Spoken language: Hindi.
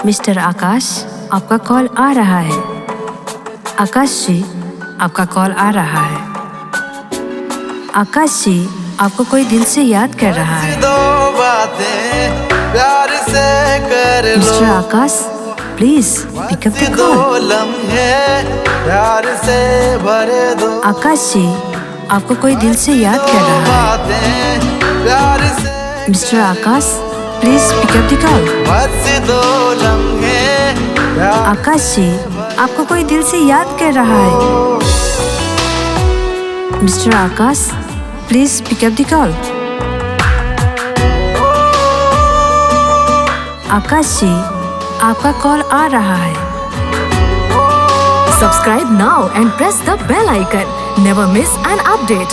मिस्टर आकाश, आपका कॉल आ रहा है। आकाश जी, आपका कॉल आ रहा है। आकाश जी, आपको कोई दिल से याद कर रहा है। दो बातें प्यार से कर लो। Mister Akash, please pick up the दो कॉल। लम्हे प्यार से भर दो। आकाश जी, आपको कोई दिल से याद कर रहा है। बातें प्यार से mister Akash, please pick up the call. बस दो लम्हे प्यार आकाश जी, आपको कोई दिल से याद कर रहा है। Mister Akash, please pick up the call. Akash ji, आपका कॉल आ रहा है। Subscribe now and press the bell icon. Never miss an update.